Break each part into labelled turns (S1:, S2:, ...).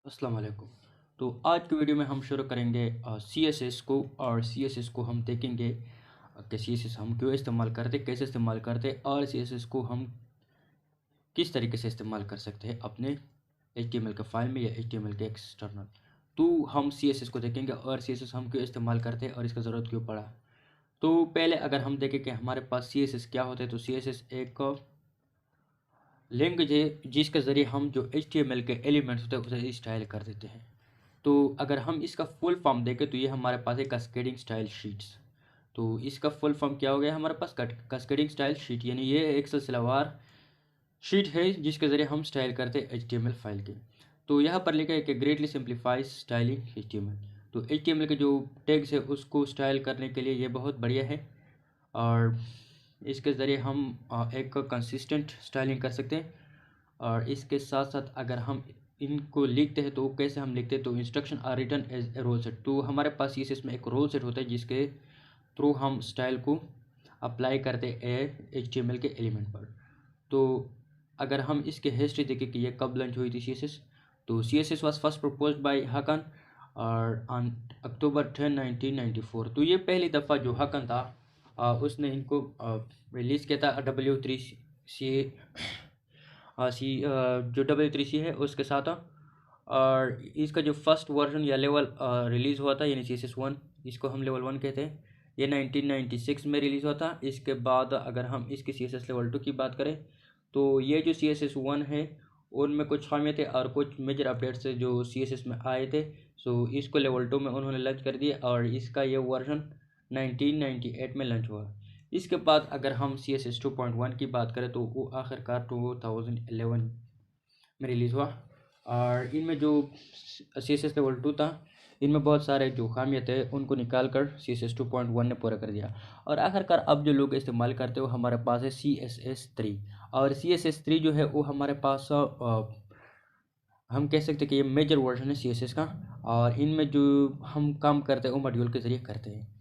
S1: अस्सलाम वालेकुम। तो आज की वीडियो में हम शुरू करेंगे CSS को। और CSS को हम देखेंगे कि CSS हम क्यों इस्तेमाल करते, कैसे इस्तेमाल करते, और CSS को हम किस तरीके से इस्तेमाल कर सकते हैं अपने HTML के फाइल में या HTML के एक्सटर्नल। तो हम CSS को देखेंगे और CSS हम क्यों इस्तेमाल करते हैं और इसका ज़रूरत क्यों पड़ा। तो पहले अगर हम देखें कि हमारे पास CSS क्या होता है, तो CSS एक लैंग्वेज है जिसके ज़रिए हम जो HTML के एलिमेंट्स होते हैं उसे स्टाइल कर देते हैं। तो अगर हम इसका फुल फॉर्म देखें तो ये हमारे पास है कैस्केडिंग स्टाइल शीट्स। तो इसका फुल फॉर्म क्या हो गया हमारे पास, कैस्केडिंग स्टाइल शीट, यानी ये एक सिलसिलावार शीट है जिसके ज़रिए हम स्टाइल करते हैं HTML फाइल के। तो यहाँ पर लिखा है कि ग्रेटली सिंप्लीफाइज स्टाइलिंग HTML। तो HTML के जो टैग्स है उसको स्टाइल करने के लिए ये बहुत बढ़िया है और इसके ज़रिए हम एक कंसिस्टेंट स्टाइलिंग कर सकते हैं। और इसके साथ साथ अगर हम इनको लिखते हैं तो कैसे हम लिखते हैं, तो instruction are written as a rule set. तो हमारे पास ये इसमें एक रोल सेट होता है जिसके थ्रू हम स्टाइल को अप्लाई करते हैं HTML के एलिमेंट पर। तो अगर हम इसके हिस्ट्री देखें कि ये कब लॉन्च हुई थी CSS, तो CSS was first proposed by हाकन और ऑन अक्टूबर 10 1994। तो ये पहली दफ़ा जो हाकन था उसने इनको रिलीज़ किया था W3C जो W3C है उसके साथ। और इसका जो फर्स्ट वर्जन या लेवल रिलीज़ हुआ था यानी CSS 1, इसको हम लेवल 1 कहते हैं, ये 1996 में रिलीज़ हुआ था। इसके बाद अगर हम इसकी CSS लेवल 2 की बात करें तो ये जो CSS 1 है उनमें कुछ खामियां थे और कुछ मेजर अपडेट्स जो CSS में आए थे। सो इसको लेवल 2 में उन्होंने लॉन्च कर दिया और इसका ये वर्जन 1998 में लॉन्च हुआ। इसके बाद अगर हम CSS 2.1 की बात करें तो वो आखिरकार 2011 में रिलीज़ हुआ। और इनमें जो CSS लेवल 2 था इनमें बहुत सारे जो खामियां थे उनको निकाल कर CSS 2.1 ने पूरा कर दिया। और आखिरकार अब जो लोग इस्तेमाल करते हैं वो हमारे पास है CSS 3। और CSS 3 जो है वो हमारे पास हम कह सकते हैं कि ये मेजर वर्जन है CSS का। और इनमें जो हम काम करते हैं वो मॉड्यूल के ज़रिए करते हैं।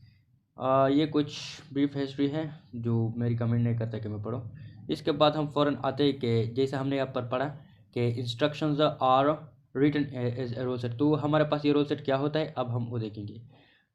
S1: ये कुछ ब्रीफ हिस्ट्री है जो मैं रिकमेंड नहीं करता कि मैं पढूं। इसके बाद हम फ़ौरन आते हैं कि जैसे हमने यहाँ पर पढ़ा कि instructions are written as a rule set. तो हमारे पास ये रोल सेट क्या होता है अब हम वो देखेंगे।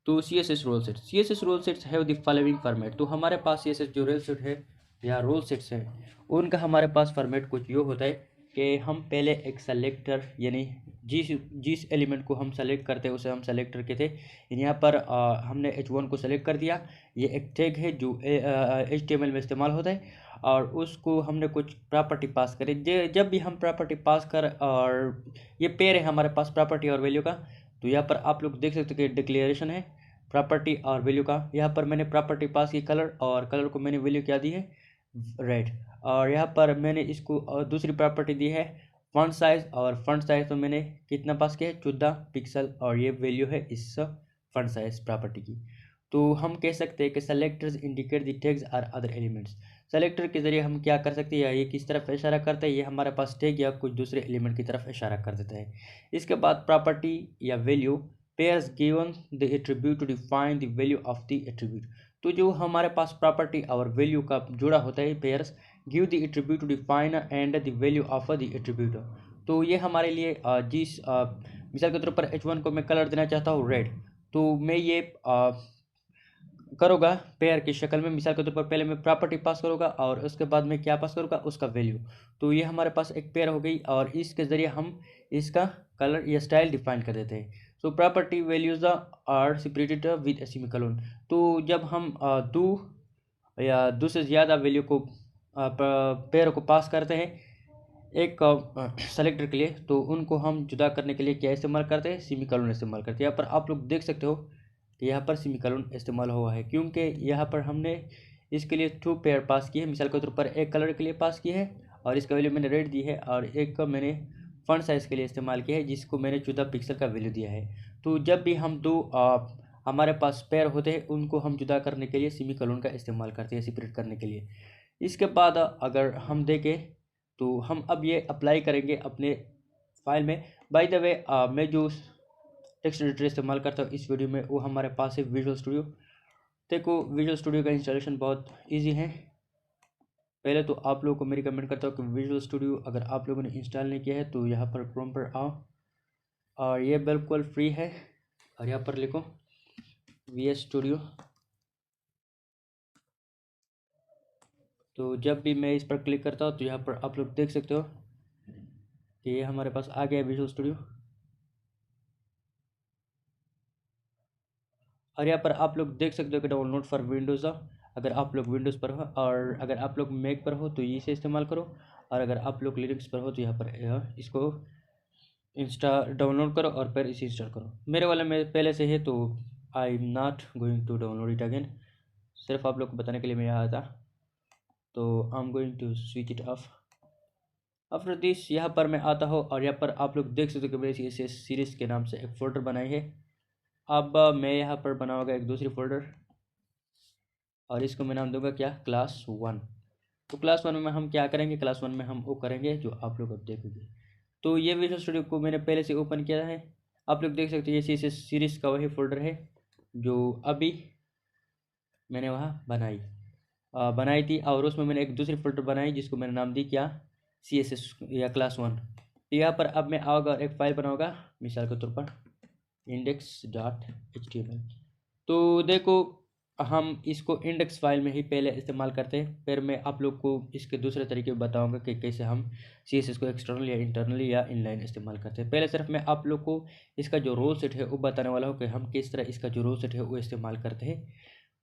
S1: तो CSS rule set, CSS rule sets have the following format. तो हमारे पास CSS जो रोल सेट है या रोल सेट्स हैं उनका हमारे पास फॉर्मेट कुछ ये होता है कि हम पहले एक सेलेक्टर यानी जिस जिस एलिमेंट को हम सेलेक्ट करते हैं उसे हम सेलेक्टर कहते हैं। यहाँ पर हमने H1 को सेलेक्ट कर दिया, ये एक टैग है जो HTML में इस्तेमाल होता है। और उसको हमने कुछ प्रॉपर्टी पास करी, जब भी हम प्रॉपर्टी पास कर, और ये पेयर है हमारे पास प्रॉपर्टी और वैल्यू का। तो यहाँ पर आप लोग देख सकते हो कि डिक्लेरेशन है प्रॉपर्टी और वैल्यू का। यहाँ पर मैंने प्रॉपर्टी पास की कलर, और कलर को मैंने वैल्यू क्या दी है, रेड। और यहाँ पर मैंने इसको दूसरी प्रॉपर्टी दी है फॉन्ट साइज, और फॉन्ट साइज तो मैंने कितना पास किया है, 14 पिक्सल, और ये वैल्यू है इस फॉन्ट साइज प्रॉपर्टी की। तो हम कह सकते हैं कि selectors indicate the tags are other elements. Selector के जरिए हम क्या कर सकते हैं या ये किस तरफ इशारा करता है, ये हमारे पास टैग या कुछ दूसरे एलिमेंट की तरफ इशारा कर देता है। इसके बाद प्रॉपर्टी या value pairs given the attribute to define the value of the attribute. तो जो हमारे पास प्रॉपर्टी और वैल्यू का जुड़ा होता है pairs give the attribute to define and the value of the attribute. तो ये हमारे लिए जिस मिसाल के तौर पर H1 को मैं कलर देना चाहता हूँ रेड, तो मैं ये करूँगा पेयर की शक्ल में। मिसाल के तौर पर पहले मैं प्रॉपर्टी पास करूँगा और उसके बाद मैं क्या पास करूँगा, उसका वैल्यू। तो ये हमारे पास एक पेयर हो गई और इसके ज़रिए हम इसका कलर या स्टाइल डिफाइन कर देते हैं। So property values are separated with semicolon. तो जब हम दो या दो से ज़्यादा वैल्यू को पेयर को पास करते हैं एक सेलेक्टर के लिए, तो उनको हम जुदा करने के लिए क्या इस्तेमाल करते हैं, सेमीकोलन इस्तेमाल करते हैं। यहाँ पर आप लोग देख सकते हो कि यहाँ पर सेमीकोलन इस्तेमाल हुआ है क्योंकि यहाँ पर हमने इसके लिए 2 पेयर पास किए हैं। मिसाल के तौर पर एक कलर के लिए पास किए हैं और इसका वैल्यू मैंने रेड दी है, और एक मैंने फॉन्ट साइज़ के लिए इस्तेमाल किया है जिसको मैंने 14 पिक्सल का वैल्यू दिया है। तो जब भी हम दो हमारे पास पेयर होते हैं उनको हम जुदा करने के लिए सेमीकोलन का इस्तेमाल करते हैं, सेपरेट करने के लिए। इसके बाद अगर हम देखें तो हम अब ये अप्लाई करेंगे अपने फाइल में। बाय द वे मैं जो टेक्स्ट एडिटर इस्तेमाल करता हूँ इस वीडियो में वो हमारे पास है विजुअल स्टूडियो। देखो विजुअल स्टूडियो का इंस्टॉलेशन बहुत इजी है। पहले तो आप लोगों को मैं रिकमेंड करता हूँ कि विजुअल स्टूडियो अगर आप लोगों ने इंस्टॉल नहीं किया है तो यहाँ पर क्रोम पर आओ और ये बिल्कुल फ्री है। और यहाँ पर लिखो VS स्टूडियो। तो जब भी मैं इस पर क्लिक करता हूँ तो यहाँ पर आप लोग देख सकते हो कि ये हमारे पास आ गया विजुअल स्टूडियो। और यहाँ पर आप लोग देख सकते हो कि डाउनलोड फॉर विंडोज़। अगर आप लोग विंडोज़ पर हो और अगर आप लोग मैक पर हो तो इसे इस्तेमाल करो, और अगर आप लोग लिनक्स पर हो तो यहाँ पर इसको डाउनलोड करो और फिर इसे इंस्टॉल करो। मेरे वाले में पहले से है तो I am not going to download it again, सिर्फ आप लोग को बताने के लिए मैं यहाँ था। तो I am going to switch it off. After this यहाँ पर मैं आता हूँ और यहाँ पर आप लोग देख सकते हो कि मैंने इसे सीरीज़ के नाम से एक फ़ोल्डर बनाई है। अब मैं यहाँ पर बनाऊँगा एक दूसरी फ़ोल्डर और इसको मैं नाम दूंगा क्या, क्लास 1। तो क्लास 1 में हम क्या करेंगे, क्लास 1 में हम वो करेंगे जो आप लोग अब देखोगे। तो ये विजुअल स्टूडियो को मैंने पहले से ओपन किया है। आप लोग देख सकते हैं ये सीरीज़ का वही फोल्डर है जो अभी मैंने वहाँ बनाई थी, और उसमें मैंने एक दूसरी फोल्डर बनाई जिसको मैंने नाम दी क्या, CSS या क्लास 1। तो यहाँ पर अब मैं आऊँगा और एक फ़ाइल बनाऊँगा मिसाल के तौर पर index.html। तो देखो हम इसको इंडेक्स फाइल में ही पहले इस्तेमाल करते हैं, फिर मैं आप लोग को इसके दूसरे तरीके बताऊंगा कि कैसे हम CSS को एक्सटर्नल या इंटरनल या इनलाइन इस्तेमाल करते हैं। पहले सिर्फ मैं आप लोग को इसका जो रोल सेट है वो बताने वाला हूँ कि हम किस तरह इसका जो रोल सेट है वो इस्तेमाल करते हैं।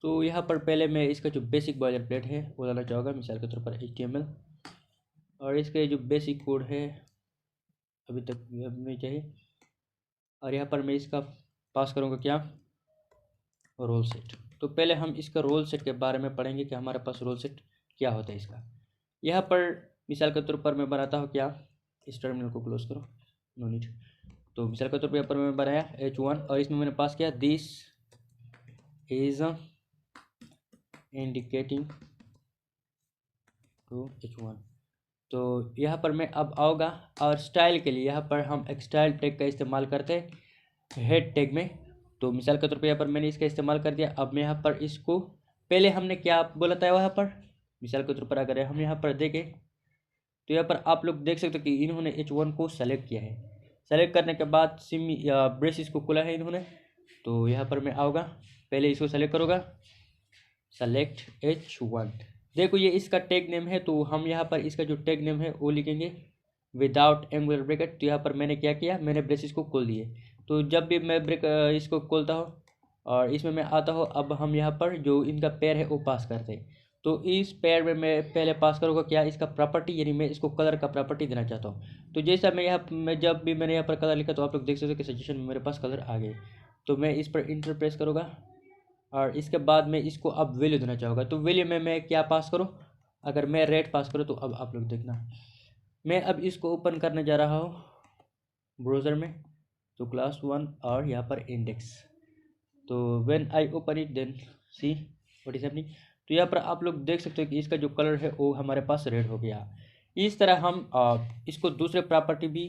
S1: तो यहाँ पर पहले मैं इसका जो बेसिक बॉयलर प्लेट है वो लाना चाहूँगा, मिसाल के तौर पर HTML, और इसके जो बेसिक कोड है अभी तक नहीं चाहिए। और यहाँ पर मैं इसका पास करूँगा क्या, रोल सेट। तो पहले हम इसका रोल सेट के बारे में पढ़ेंगे कि हमारे पास रोल सेट क्या होता है इसका। यहाँ पर मिसाल के तौर पर मैं बनाता हूँ क्या, इस टर्मिनल को क्लोज करो, नो नीड। तो मिसाल के तौर पर यहाँ पर मैं बनाया H1 और इसमें मैंने पास किया this is indicating to H1। तो यहाँ पर मैं अब आऊँगा और स्टाइल के लिए यहाँ पर हम एक स्टाइल टैग का इस्तेमाल करते हैं हेड टैग में। तो मिसाल के तौर पर यहाँ पर मैंने इसका इस्तेमाल कर दिया। अब मैं यहाँ पर इसको पहले हमने क्या बोला था वहाँ पर, मिसाल के तौर पर अगर हम यहाँ पर देखें तो यहाँ पर आप लोग देख सकते हो कि इन्होंने H1 को सेलेक्ट किया है। सेलेक्ट करने के बाद सिम या ब्रेसिस को खोला है इन्होंने। तो यहाँ पर मैं आऊँगा, पहले इसको सेलेक्ट करूँगा, सेलेक्ट H1। देखो ये इसका टैग नेम है, तो हम यहाँ पर इसका जो टैग नेम है वो लिखेंगे विदाउट एंगुलर ब्रैकेट। तो यहाँ पर मैंने क्या किया, मैंने ब्रेसिस को खोल दिए। तो जब भी मैं इसको खोलता हूँ और इसमें मैं आता हूँ, अब हम यहाँ पर जो इनका पेयर है वो पास करते हैं। तो इस पेयर में मैं पहले पास करूँगा क्या, इसका प्रॉपर्टी, यानी मैं इसको कलर का प्रॉपर्टी देना चाहता हूँ। तो जैसा मैं जब भी मैंने यहाँ पर कलर लिखा तो आप लोग देख सकते हो कि सजेशन में मेरे पास कलर आ गए। तो मैं इस पर इंटर प्रेस करूँगा और इसके बाद मैं इसको अब वैल्यू देना चाहूँगा। तो वैल्यू में मैं क्या पास करूँ, अगर मैं रेड पास करूँ तो अब आप लोग देखना, मैं अब इसको ओपन करने जा रहा हूँ ब्राउज़र में। तो क्लास 1 और यहाँ पर इंडेक्स। तो when I open it then see what is happening. तो यहाँ पर आप लोग देख सकते हो कि इसका जो कलर है वो हमारे पास रेड हो गया। इस तरह हम इसको दूसरे प्रॉपर्टी भी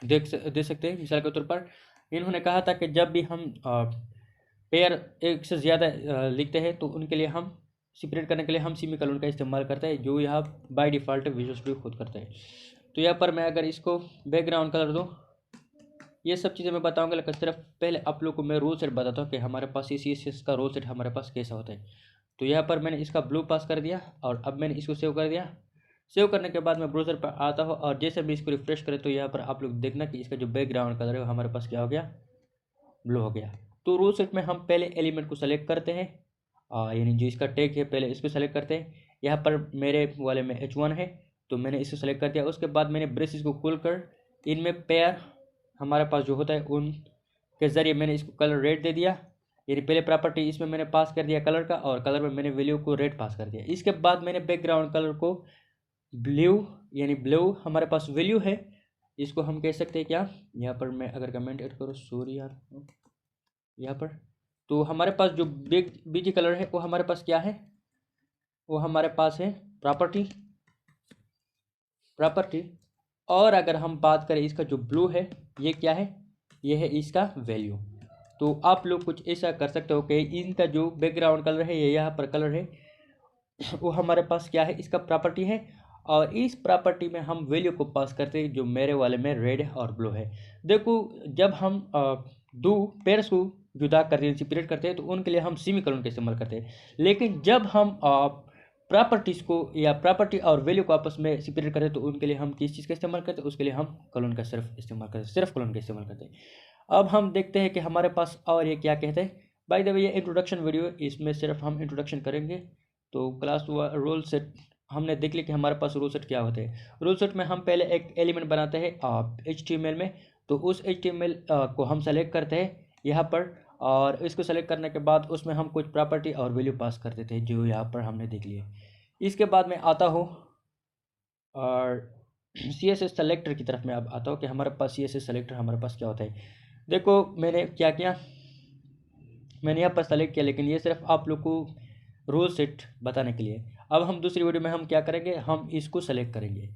S1: दे सकते हैं। मिसाल के तौर पर इन्होंने कहा था कि जब भी हम पेयर एक से ज़्यादा लिखते हैं तो उनके लिए हम सेपरेट करने के लिए हम सेमीकोलन का इस्तेमाल करते हैं, जो यहाँ बाय डिफ़ॉल्ट विजुअल स्टूडियो खुद करता है। तो यहाँ पर मैं अगर इसको बैकग्राउंड कलर दूँ, ये सब चीज़ें मैं बताऊंगा, लेकिन सिर्फ पहले आप लोग को मैं रूल सेट बताता हूँ कि हमारे पास CSS का रूल सेट हमारे पास कैसा होता है। तो यहाँ पर मैंने इसका ब्लू पास कर दिया और अब मैंने इसको सेव कर दिया। सेव करने के बाद मैं ब्राउज़र पर आता हूँ और जैसे भी इसको रिफ्रेश करें तो यहाँ पर आप लोग देखना कि इसका जो बैकग्राउंड कलर है वो हमारे पास क्या हो गया, ब्लू हो गया। तो रूल सेट में हम पहले एलिमेंट को सेलेक्ट करते हैं, यानी जो इसका टैग है पहले इसको सेलेक्ट करते हैं। यहाँ पर मेरे वाले में H1 है तो मैंने इसको सेलेक्ट कर दिया। उसके बाद मैंने ब्रेसिस को खोल कर इनमें पेयर हमारे पास जो होता है उनके ज़रिए मैंने इसको कलर रेड दे दिया। यानी पहले प्रॉपर्टी इसमें मैंने पास कर दिया कलर का, और कलर में मैंने वैल्यू को रेड पास कर दिया। इसके बाद मैंने बैकग्राउंड कलर को ब्लू, यानी ब्लू हमारे पास वैल्यू है, इसको हम कह सकते हैं क्या, यहाँ पर मैं अगर कमेंट ऐड करूँ, सॉरी यार, यहाँ पर तो हमारे पास जो बीजी कलर है वो हमारे पास क्या है, वो हमारे पास है प्रॉपर्टी। और अगर हम बात करें इसका जो ब्लू है ये क्या है, ये है इसका वैल्यू। तो आप लोग कुछ ऐसा कर सकते हो कि इनका जो बैकग्राउंड कलर है, ये यहाँ पर कलर है, वो हमारे पास क्या है, इसका प्रॉपर्टी है। और इस प्रॉपर्टी में हम वैल्यू को पास करते हैं जो मेरे वाले में रेड और ब्लू है। देखो जब हम दो पेयर्स को जुदा करते हैं, सेपरेट करते हैं, तो उनके लिए हम सेमी कॉलन का इस्तेमाल करते हैं। लेकिन जब हम प्रॉपर्टीज़ को या प्रॉपर्टी और वैल्यू को आपस में सेपरेट करते हैं तो उनके लिए हम किस चीज़ का इस्तेमाल करते हैं, उसके लिए हम कॉलन का सिर्फ इस्तेमाल करते हैं, सिर्फ कॉलन का इस्तेमाल करते हैं। अब हम देखते हैं कि हमारे पास और ये क्या कहते हैं। बाय द वे ये इंट्रोडक्शन वीडियो, इसमें सिर्फ हम इंट्रोडक्शन करेंगे। तो क्लास रूल सेट हमने देख लिया कि हमारे पास रूल सेट क्या होते हैं। रूल सेट में हम पहले एक एलिमेंट बनाते हैं HTML में। तो उस HTML को हम सेलेक्ट करते हैं यहाँ पर, और इसको सेलेक्ट करने के बाद उसमें हम कुछ प्रॉपर्टी और वैल्यू पास कर देते हैं जो यहाँ पर हमने देख लिए। इसके बाद मैं आता हूँ और CSS सेलेक्टर की तरफ मैं अब आता हूँ कि हमारे पास CSS सेलेक्टर हमारे पास क्या होता है। देखो मैंने क्या किया, मैंने यहाँ पर सेलेक्ट किया, लेकिन ये सिर्फ आप लोग को रूल सेट बताने के लिए। अब हम दूसरी वीडियो में हम क्या करेंगे, हम इसको सेलेक्ट करेंगे।